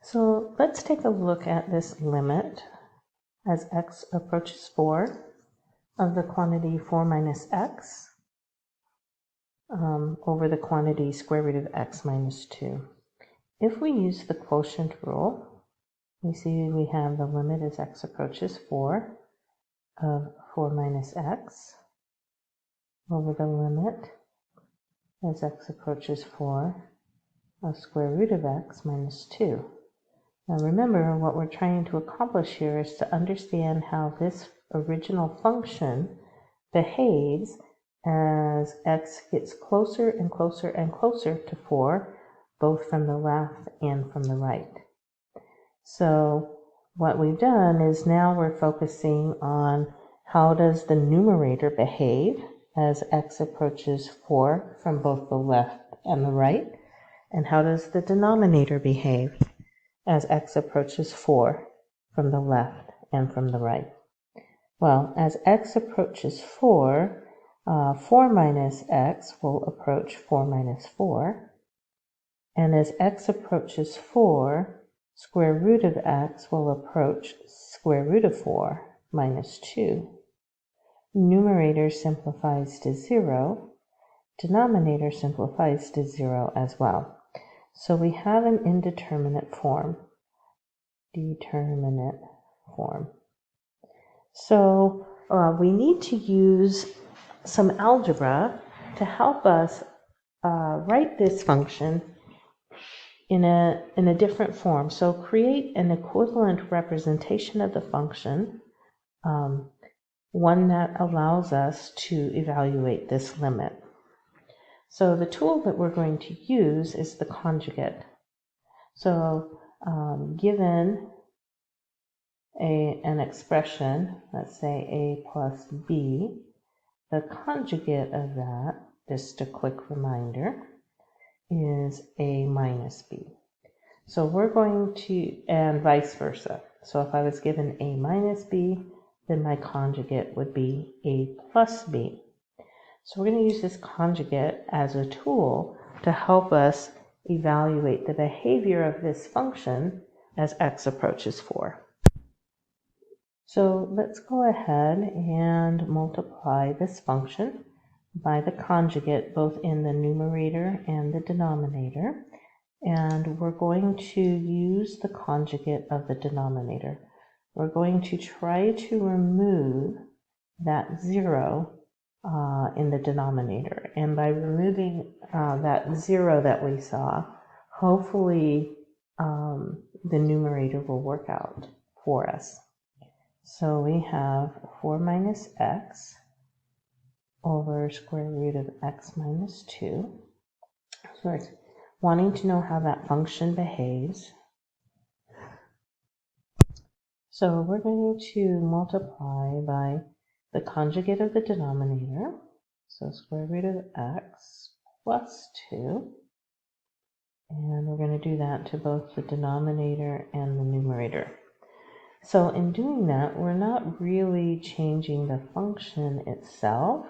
So let's take a look at this limit as x approaches 4 of the quantity 4 minus x over the quantity square root of x minus 2. If we use the quotient rule, we see we have the limit as x approaches 4 of 4 minus x over the limit as x approaches 4 of square root of x minus 2. Now remember, what we're trying to accomplish here is to understand how this original function behaves as x gets closer and closer and closer to 4, both from the left and from the right. So what we've done is now we're focusing on how does the numerator behave as x approaches 4 from both the left and the right, and how does the denominator behave as x approaches 4 from the left and from the right. Well, as x approaches 4, 4 minus x will approach 4 minus 4. And as x approaches 4, square root of x will approach square root of 4 minus 2. Numerator simplifies to 0. Denominator simplifies to 0 as well. So we have an indeterminate form. Determinate form. So we need to use some algebra to help us write this function in a different form. So create an equivalent representation of the function, one that allows us to evaluate this limit. So the tool that we're going to use is the conjugate. So given an expression, let's say a plus b, the conjugate of that, just a quick reminder, is a minus b. So we're going to, and vice versa. So if I was given a minus b, then my conjugate would be a plus b. So we're going to use this conjugate as a tool to help us evaluate the behavior of this function as x approaches 4. So let's go ahead and multiply this function by the conjugate both in the numerator and the denominator. And we're going to use the conjugate of the denominator. We're going to try to remove that 0 in the denominator. And by removing that 0 that we saw, hopefully the numerator will work out for us. So we have 4 minus x over square root of x minus 2. So we're wanting to know how that function behaves. So we're going to multiply by the conjugate of the denominator, so square root of x plus 2. And we're going to do that to both the denominator and the numerator. So in doing that, we're not really changing the function itself.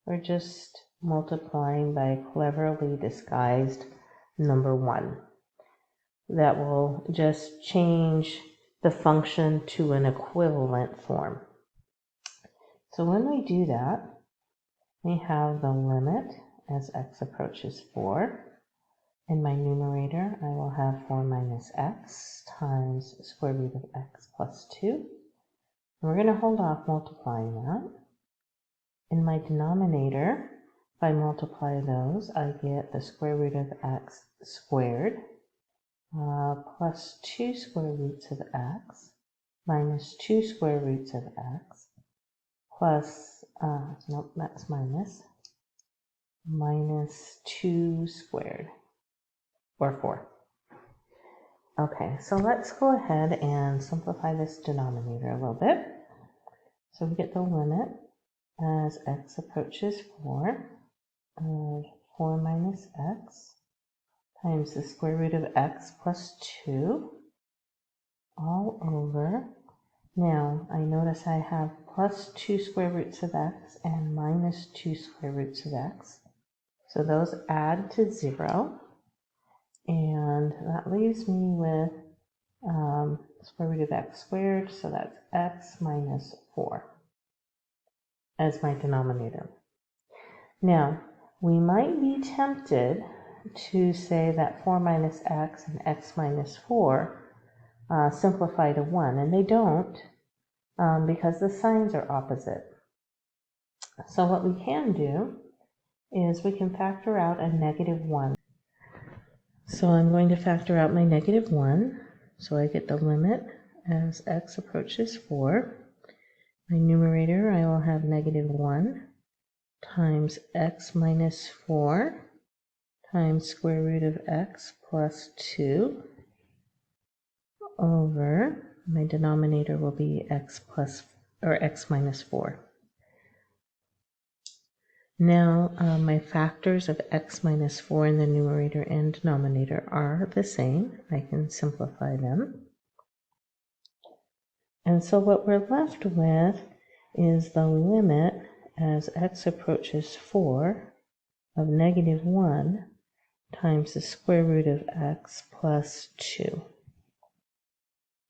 We're just multiplying by a cleverly disguised number 1. That will just change the function to an equivalent form. So when we do that, we have the limit as x approaches 4. In my numerator, I will have 4 minus x times square root of x plus 2. And we're going to hold off multiplying that. In my denominator, if I multiply those, I get the square root of x squared plus 2 square roots of x minus 2 square roots of x plus, nope, that's minus 2 squared, or 4. Okay, so let's go ahead and simplify this denominator a little bit. So we get the limit as x approaches 4 of 4 minus x times the square root of x plus 2 all over. Now I notice I have plus 2 square roots of x and minus 2 square roots of x. So those add to 0. And that leaves me with square root of x squared, so that's x minus 4 as my denominator. Now, we might be tempted to say that 4 minus x and x minus 4 simplify to 1, and they don't because the signs are opposite. So what we can do is we can factor out a negative 1. So I'm going to factor out my negative 1, so I get the limit as x approaches 4. My numerator, I will have negative 1 times x minus 4 times square root of x plus 2 over, my denominator will be x minus 4. Now my factors of x minus 4 in the numerator and denominator are the same. I can simplify them. And so what we're left with is the limit as x approaches 4 of negative 1 times the square root of x plus 2.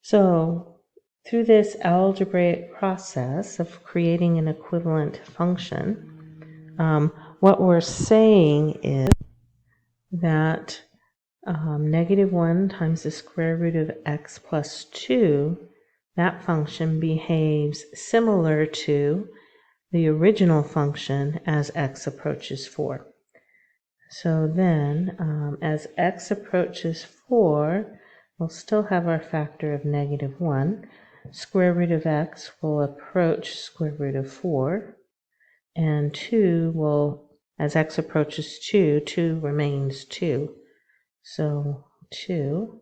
So through this algebraic process of creating an equivalent function, what we're saying is that negative 1 times the square root of x plus 2, that function behaves similar to the original function as x approaches 4. So then, as x approaches 4, we'll still have our factor of negative 1. Square root of x will approach square root of 4. And 2 will, as x approaches 2, 2 remains 2. So 2.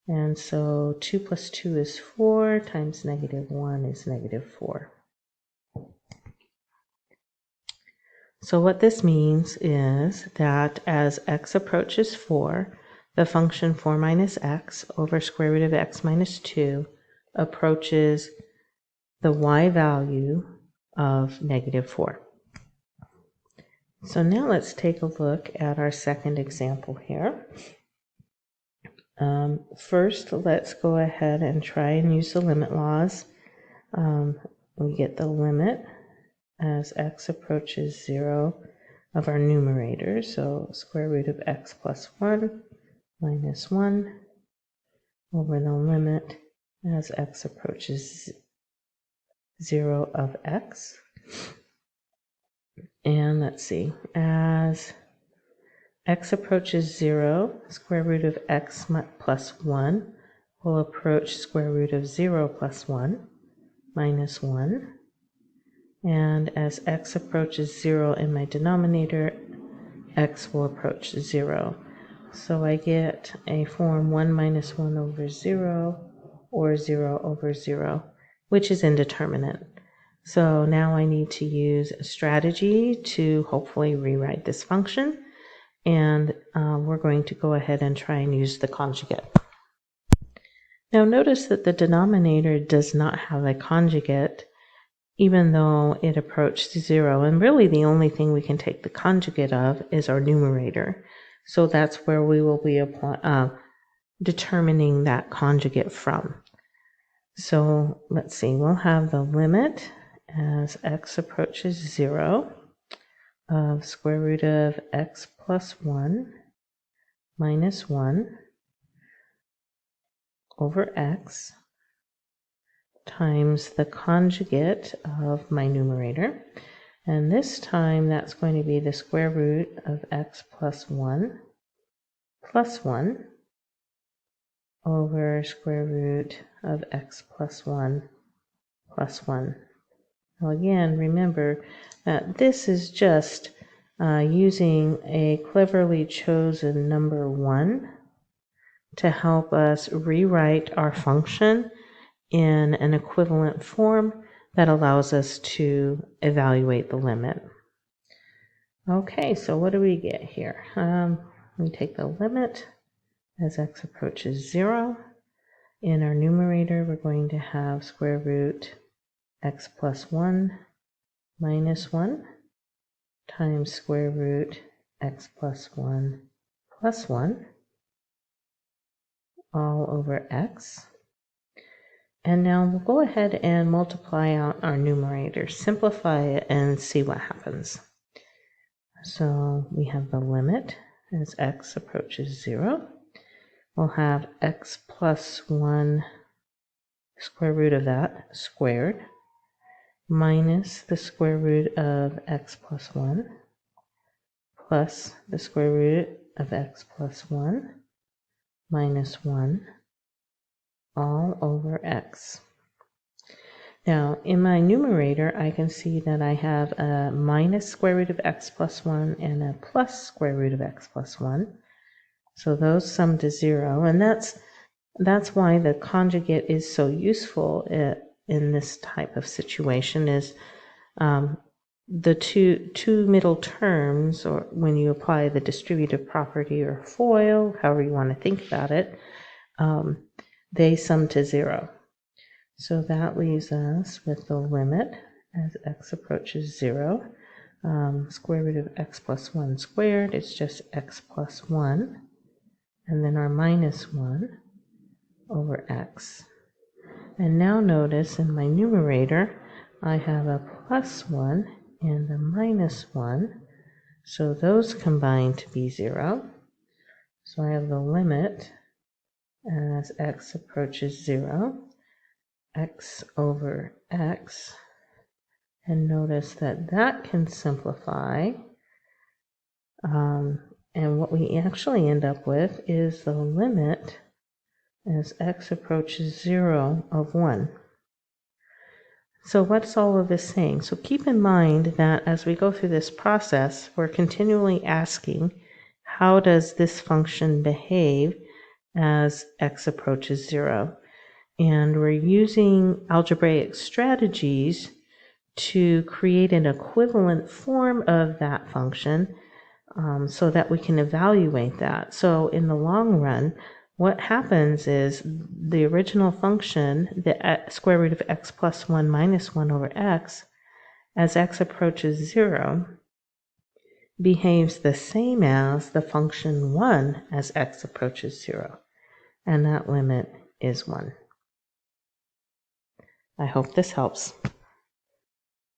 And so 2 plus 2 is 4 times negative 1 is negative 4. So what this means is that as x approaches 4, the function 4 minus x over square root of x minus 2 approaches the y value of negative 4. So now let's take a look at our second example here. First, let's go ahead and try and use the limit laws. We get the limit as x approaches 0 of our numerator, so square root of x plus 1 minus 1 over the limit as x approaches 0 of x. And let's see, as x approaches 0, square root of x plus 1 will approach square root of 0 plus 1 minus 1. And as x approaches 0 in my denominator, x will approach 0. So I get a form 1 minus 1 over 0 or 0 over 0, which is indeterminate. So now I need to use a strategy to hopefully rewrite this function. And we're going to go ahead and try and use the conjugate. Now notice that the denominator does not have a conjugate, even though it approached 0. And really the only thing we can take the conjugate of is our numerator. So that's where we will be determining that conjugate from. So let's see, we'll have the limit as x approaches 0 of square root of x plus 1 minus 1 over x times the conjugate of my numerator. And this time that's going to be the square root of x plus 1 over square root of x plus 1 plus 1. Now again, remember that this is just using a cleverly chosen number 1 to help us rewrite our function in an equivalent form that allows us to evaluate the limit. Okay, so what do we get here? We take the limit as x approaches 0. In our numerator, we're going to have square root x plus 1 minus 1 times square root x plus 1 plus 1 all over x. And now we'll go ahead and multiply out our numerator, simplify it, and see what happens. So we have the limit as x approaches 0. We'll have x plus 1, square root of that, squared, minus the square root of x plus 1, plus the square root of x plus 1, minus 1, all over x. Now, in my numerator, I can see that I have a minus square root of x plus 1 and a plus square root of x plus 1. So those sum to 0, and that's why the conjugate is so useful in this type of situation, is the two middle terms, or when you apply the distributive property or FOIL, however you want to think about it, they sum to 0. So that leaves us with the limit as x approaches 0. Square root of x plus 1 squared is just x plus 1. And then our minus 1 over x. And now notice in my numerator, I have a plus 1 and a minus 1. So those combine to be 0. So I have the limit as x approaches 0. X over x, and notice that that can simplify, and what we actually end up with is the limit as x approaches 0 of 1. So what's all of this saying? So keep in mind that as we go through this process, we're continually asking, how does this function behave as x approaches 0? And we're using algebraic strategies to create an equivalent form of that function so that we can evaluate that. So in the long run, what happens is the original function, the square root of x plus 1 minus 1 over x, as x approaches 0, behaves the same as the function 1 as x approaches 0. And that limit is 1. I hope this helps.